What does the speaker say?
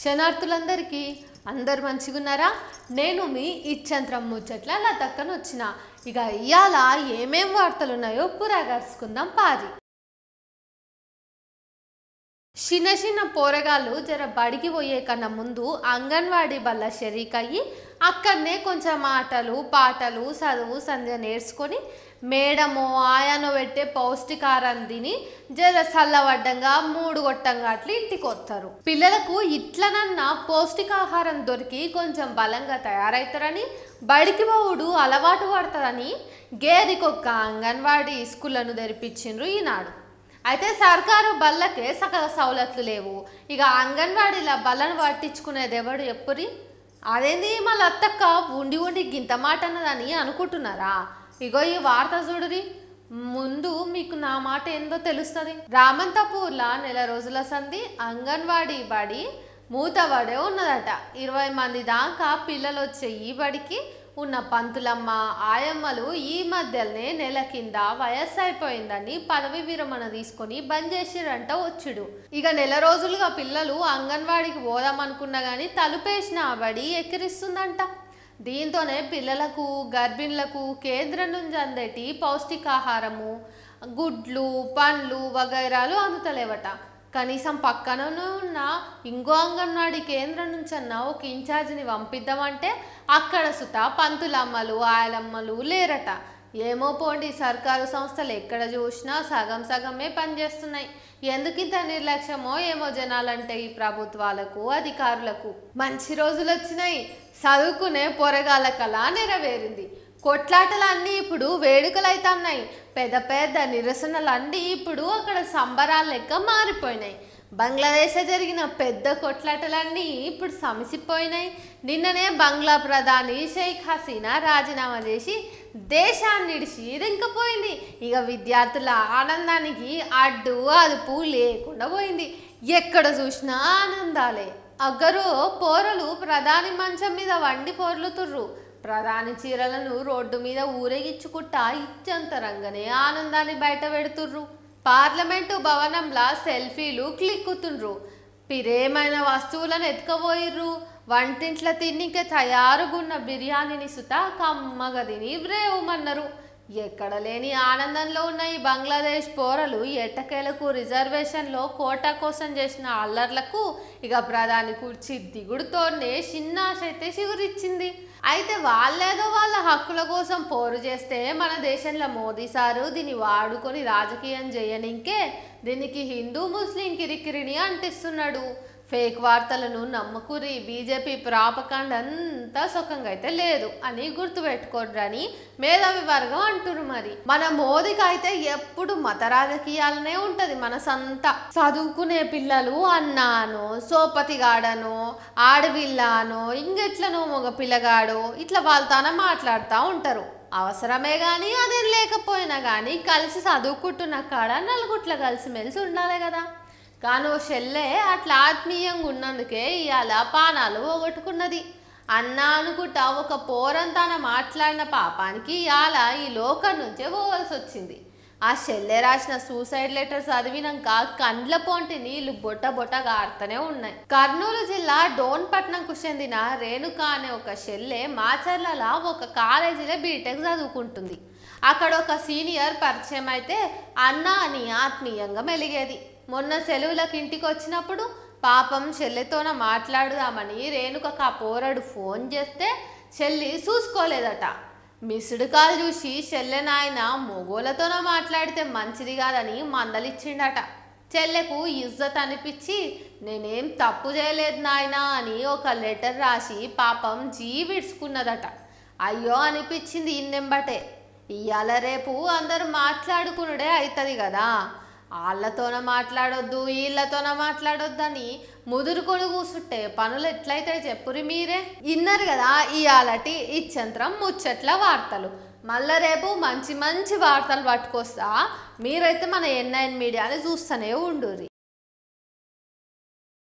శనార్థులందరికీ అందరు మంచిగున్నారా? నేను మీ ఇచ్చంత్రం ముచ్చట్ల లతక్కన వచ్చిన. ఇక ఇయాల ఏమేం వార్తలు ఉన్నాయో పురాగర్చుకుందాం పారి. చిన్న చిన్న పోరగాళ్ళు జర బడికి పోయే కన్నా ముందు అంగన్వాడీ బల్ల షరీకయ్యి అక్కడనే కొంచెం ఆటలు పాటలు చదువు సంధ్య నేర్చుకొని మేడమో ఆయానో పెట్టే పౌష్టికారం తిని జర చల్లవడ్డంగా మూడు గొట్టంగా అట్లా ఇంటికి వస్తారు. పిల్లలకు ఇట్లనన్నా పౌష్టికాహారం దొరికి కొంచెం బలంగా తయారవుతారని బడికి పోవుడు అలవాటు పడతారని గేరికొక్క అంగన్వాడీ స్కూళ్ళను తెరిపించిండ్రు ఈనాడు. అయితే సర్కారు బళ్ళకే సగ సౌలతులు లేవు. ఇక అంగన్వాడీల బళ్ళను పట్టించుకునేది ఎవడు ఎప్పురి? అదేంది మళ్ళీ అత్తక్క ఉండి ఉండి గింత మాట అన్నదని అనుకుంటున్నారా? ఇగో ఈ వార్త చూడురి, ముందు మీకు నా మాట ఏందో తెలుస్తుంది. రామంతపూర్లో నెల రోజుల సంధి అంగన్వాడీ బడి మూతబడే ఉన్నదట. 20 మంది దాకా పిల్లలు వచ్చే ఈ బడికి ఉన్న పంతులమ్మ ఆయమ్మలు ఈ మధ్యలోనే నెల కింద వయస్సు అయిపోయిందని పదవి విరమణ తీసుకొని బంద్ చేసిరంట వచ్చుడు. ఇక నెల రోజులుగా పిల్లలు అంగన్వాడికి పోదామనుకున్నా కానీ తలుపేసిన బడి ఎక్కిరిస్తుందంట. దీంతోనే పిల్లలకు గర్భిణులకు కేంద్రం నుంచి అందేటి పౌష్టికాహారము గుడ్లు పండ్లు వగైరాలు అందుతలేవట. కనీసం పక్కననే ఉన్న ఇంకో అంగన్వాడీ కేంద్రం నుంచి అన్న ఒక ఇన్ఛార్జిని పంపిద్దామంటే అక్కడ సుత పంతులమ్మలు ఆయలమ్మలు లేరట. ఏమో పోండి, సర్కారు సంస్థలు ఎక్కడ చూసినా సగం సగమే పనిచేస్తున్నాయి. ఎందుకు ఇంత నిర్లక్ష్యమో ఏమో జనాలంటే ఈ ప్రభుత్వాలకు అధికారులకు. మంచి రోజులు వచ్చినాయి, చదువుకునే పొరగాళ్ళకలా నెరవేరింది. కొట్లాటలన్నీ ఇప్పుడు వేడుకలైతున్నాయి. పెద్ద పెద్ద నిరసనలన్నీ ఇప్పుడు అక్కడ సంబరాల లెక్క మారిపోయినాయి. బంగ్లాదేశ్లో జరిగిన పెద్ద కొట్లాటలన్నీ ఇప్పుడు సమసిపోయినాయి. నిన్ననే బంగ్లా ప్రధాని షేక్ హసీనా రాజీనామా చేసి దేశాన్ని విడిచి దింకపోయింది. ఇక విద్యార్థుల ఆనందానికి అడ్డు అదుపు లేకుండా పోయింది. ఎక్కడ చూసినా ఆనందాలే. అగ్గరు పోరలు ప్రధాని మంచం మీద వండి పోర్లుతుర్రు. ప్రధాని చీరలను రోడ్డు మీద ఊరేగించుకుంటా ఇచ్చంతరంగానే ఆనందాన్ని బయట పెడుతుర్రు. పార్లమెంటు భవనంలా సెల్ఫీలు క్లిక్కుతుండ్రు. పిరేమైన వస్తువులను ఎత్తుకపోయిర్రు. వంటింట్ల తిన్నికే తయారుగున్న బిర్యానీని సుత కమ్మగా తిని బ్రేవుమన్నారు. ఎక్కడ లేని ఆనందంలో ఉన్న ఈ బంగ్లాదేశ్ పోరలు ఎట్టకేలకు రిజర్వేషన్లో కోటా కోసం చేసిన అల్లర్లకు ఇక ప్రధాని కుర్చీ దిగుడుతోనే చిన్న ఆశ అయితే చిగురిచ్చింది. అయితే వాళ్ళేదో వాళ్ళ హక్కుల కోసం పోరు చేస్తే మన దేశంలో మోదీ సారు దీన్ని వాడుకొని రాజకీయం చేయనికే దీనికి హిందూ ముస్లిం కిరికిరిని అంటిస్తున్నాడు. ఫేక్ వార్తలను నమ్మకురి, బీజేపీ ప్రాపకాండ అంతా సుఖంగా అయితే లేదు అని గుర్తుపెట్టుకోరని మేధావి వర్గం అంటున్నారు. మరి మన మోదీకి అయితే ఎప్పుడు మత రాజకీయాలనే ఉంటది. మన సొంత చదువుకునే పిల్లలు అన్నానో సోపతిగాడనో ఆడవిల్లానో ఇంకెట్లనో మగ పిల్లగాడో ఇట్లా వాళ్ళతోనే మాట్లాడుతూ ఉంటారు. అవసరమే కానీ అదేం లేకపోయినా కానీ కలిసి చదువుకుంటున్న కాడ నలుగుట్ల కలిసిమెలిసి ఉండాలి కదా. కానీ చెల్లె అట్లా ఆత్మీయంగా ఉన్నందుకే ఇవాళ పానాలు పోగొట్టుకున్నది. అన్న అనుకుంటా ఒక పోరంతాన మాట్లాడిన పాపానికి ఇవాళ ఈ లోకం నుంచే పోవాల్సి వచ్చింది. ఆ చెల్లె రాసిన సూసైడ్ లెటర్ చదివినాక కండ్ల పొంటి నీళ్లు బొట్ట బొట్ట గారుతూనే ఉన్నాయి. కర్నూలు జిల్లా డోన్పట్నంకు చెందిన రేణుక అనే ఒక చెల్లె మాచర్లలో ఒక కాలేజీలో బీటెక్ చదువుకుంటుంది. అక్కడ ఒక సీనియర్ పరిచయం అయితే అన్న అని ఆత్మీయంగా మెలిగేది. మొన్న సెలవులకు ఇంటికి వచ్చినప్పుడు పాపం చెల్లెతోన మాట్లాడుదామని రేణుకకు ఆ పోరడు ఫోన్ చేస్తే చెల్లి చూసుకోలేదట. మిస్డ్ కాల్ చూసి చెల్లె నాయన మొగోళ్ళతోన మాట్లాడితే మంచిది కాదని మందలిచ్చిండట. చెల్లెకు ఇజ్జత్ అనిపించి నేనేం తప్పు చేయలేదు నాయనా అని ఒక లెటర్ రాసి పాపం జీవిడ్చుకున్నదట. అయ్యో అనిపించింది ఇన్నెంబటే. ఇవాళ రేపు అందరూ మాట్లాడుకునుడే అవుతుంది కదా, వాళ్ళతోన మాట్లాడొద్దు వీళ్ళతోన మాట్లాడొద్దని ముదురుకొని కూసుంటే పనులు ఎట్లయితే చెప్పురి మీరే. విన్నారు కదా ఇవాళటి ఇచ్చంత్రం ముచ్చట్ల వార్తలు. మళ్ళీ రేపు మంచి మంచి వార్తలు పట్టుకొస్తా. మీరైతే మన NN మీడియాని చూస్తూనే ఉండుర్రి.